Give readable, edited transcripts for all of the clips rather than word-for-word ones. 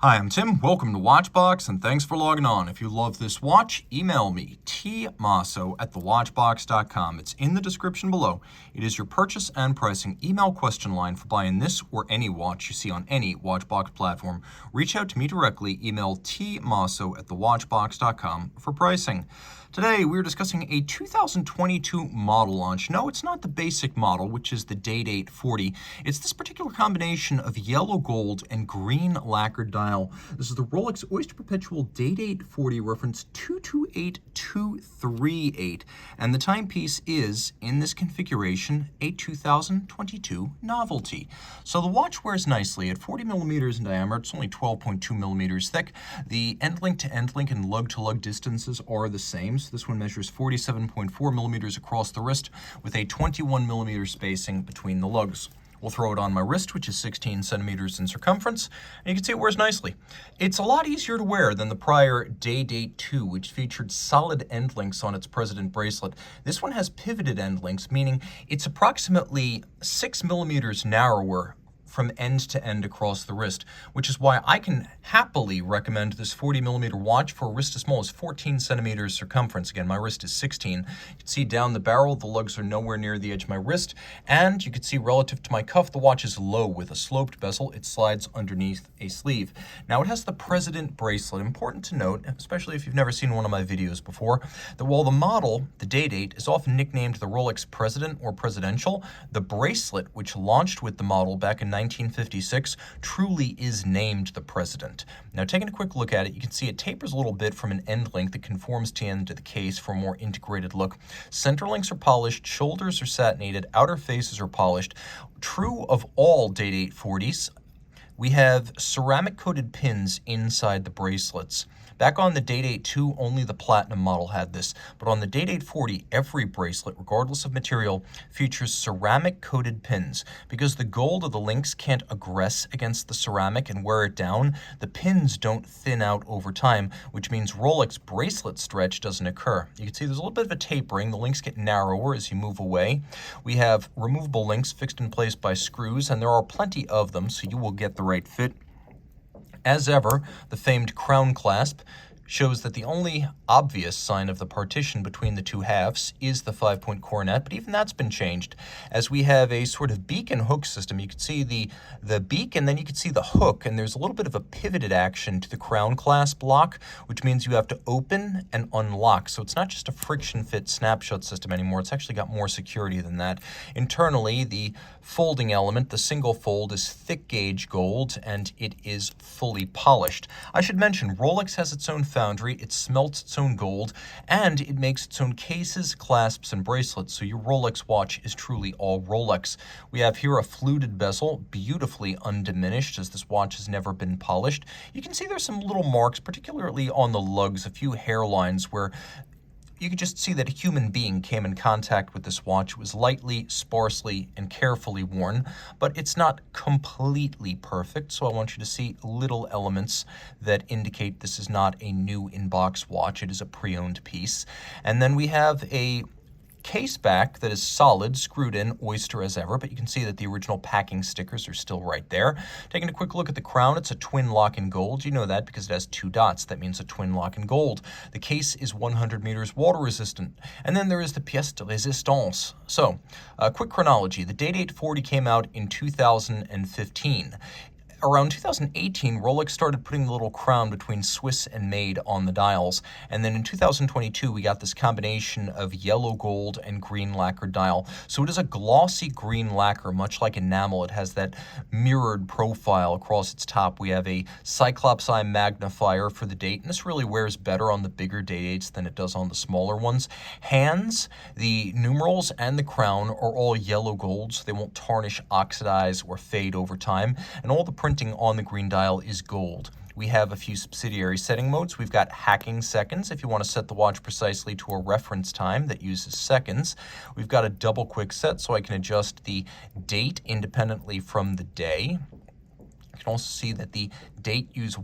Hi, I'm Tim. Welcome to Watchbox, and thanks for logging on. If you love this watch, email me, tmosso@thewatchbox.com. It's in the description below. It is your purchase and pricing email question line for buying this or any watch you see on any Watchbox platform. Reach out to me directly. Email tmosso@thewatchbox.com for pricing. Today, we're discussing a 2022 model launch. No, it's not the basic model, which is the Day-Date 40. It's this particular combination of yellow gold and green lacquer dial. This is the Rolex Oyster Perpetual Day-Date 40, reference 228238. And the timepiece is, in this configuration, a 2022 novelty. So the watch wears nicely at 40 millimeters in diameter. It's only 12.2 millimeters thick. The end-link to end-link and lug-to-lug distances are the same. So this one measures 47.4 millimeters across the wrist with a 21 millimeter spacing between the lugs. We'll throw it on my wrist, which is 16 centimeters in circumference, and you can see it wears nicely. It's a lot easier to wear than the prior Day-Date 2, which featured solid end links on its President bracelet. This one has pivoted end links, meaning it's approximately 6 millimeters narrower from end to end across the wrist, which is why I can happily recommend this 40 millimeter watch for a wrist as small as 14 centimeters circumference. Again, my wrist is 16. You can see down the barrel, the lugs are nowhere near the edge of my wrist, and you can see relative to my cuff, the watch is low with a sloped bezel. It slides underneath a sleeve. Now it has the President bracelet. Important to note, especially if you've never seen one of my videos before, that while the model, the Day-Date, is often nicknamed the Rolex President or Presidential, the bracelet, which launched with the model back in 1956, truly is named the President. Now, taking a quick look at it, you can see it tapers a little bit from an end link that conforms to the end of the case for a more integrated look. Center links are polished, shoulders are satinated, outer faces are polished. True of all Day-Date 40s, we have ceramic-coated pins inside the bracelets. Back on the Day-Date 2, only the Platinum model had this, but on the Day-Date 40, every bracelet, regardless of material, features ceramic-coated pins. Because the gold of the links can't aggress against the ceramic and wear it down, the pins don't thin out over time, which means Rolex bracelet stretch doesn't occur. You can see there's a little bit of a tapering. The links get narrower as you move away. We have removable links fixed in place by screws, and there are plenty of them, so you will get the right fit. As ever, the famed crown clasp shows that the only obvious sign of the partition between the two halves is the 5-point coronet, but even that's been changed, as we have a sort of beak and hook system. You can see the beak, and then you can see the hook, and there's a little bit of a pivoted action to the crown clasp lock, which means you have to open and unlock. So it's not just a friction fit snapshot system anymore. It's actually got more security than that. Internally, the folding element, the single fold, is thick gauge gold, and it is fully polished. I should mention, Rolex has its own foundry, it smelts its own gold, and it makes its own cases, clasps, and bracelets, so your Rolex watch is truly all Rolex. We have here a fluted bezel, beautifully undiminished, as this watch has never been polished. You can see there's some little marks, particularly on the lugs, a few hairlines where you could just see that a human being came in contact with this watch. It was lightly, sparsely, and carefully worn, but it's not completely perfect, so I want you to see little elements that indicate this is not a new in-box watch. It is a pre-owned piece. And then we have a case back that is solid, screwed in, Oyster as ever, but you can see that the original packing stickers are still right there. Taking a quick look at the crown, it's a twin lock in gold. You know that because it has 2 dots. That means a twin lock in gold. The case is 100 meters water resistant. And then there is the pièce de résistance. So, a quick chronology. The Day-Date 40 came out in 2015. Around 2018, Rolex started putting the little crown between Swiss and made on the dials. And then in 2022, we got this combination of yellow gold and green lacquer dial. So it is a glossy green lacquer, much like enamel. It has that mirrored profile across its top. We have a Cyclops eye magnifier for the date, and this really wears better on the bigger Day-Dates than it does on the smaller ones. Hands, the numerals, and the crown are all yellow gold, so they won't tarnish, oxidize, or fade over time. And all the printing on the green dial is gold. We have a few subsidiary setting modes. We've got hacking seconds if you want to set the watch precisely to a reference time that uses seconds. We've got a double quick set so I can adjust the date independently from the day. You can also see that the date is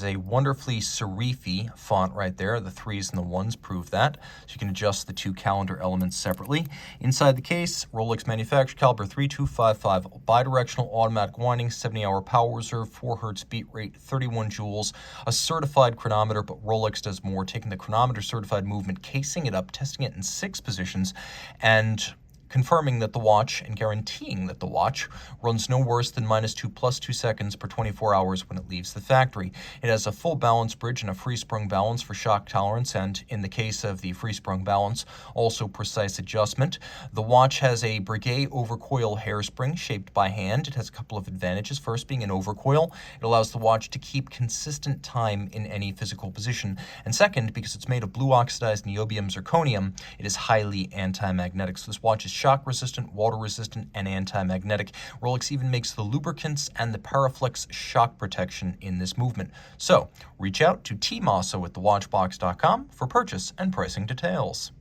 a wonderfully serify font right there. The 3s and the 1s prove that. So you can adjust the two calendar elements separately. Inside the case, Rolex manufactured caliber 3255, bidirectional automatic winding, 70-hour power reserve, 4 hertz beat rate, 31 joules, a certified chronometer, but Rolex does more, taking the chronometer certified movement, casing it up, testing it in 6 positions, and confirming that the watch and guaranteeing that the watch runs no worse than -2 + 2 seconds per 24 hours when it leaves the factory. It has a full balance bridge and a free-sprung balance for shock tolerance, and in the case of the free-sprung balance, also precise adjustment. The watch has a Breguet overcoil hairspring shaped by hand. It has a couple of advantages. First, being an overcoil, it allows the watch to keep consistent time in any physical position. And second, because it's made of blue oxidized niobium zirconium, it is highly anti-magnetic. So this watch is shock resistant, water resistant, and anti-magnetic. Rolex even makes the lubricants and the Paraflex shock protection in this movement. So reach out to Team Mosso at thewatchbox.com for purchase and pricing details.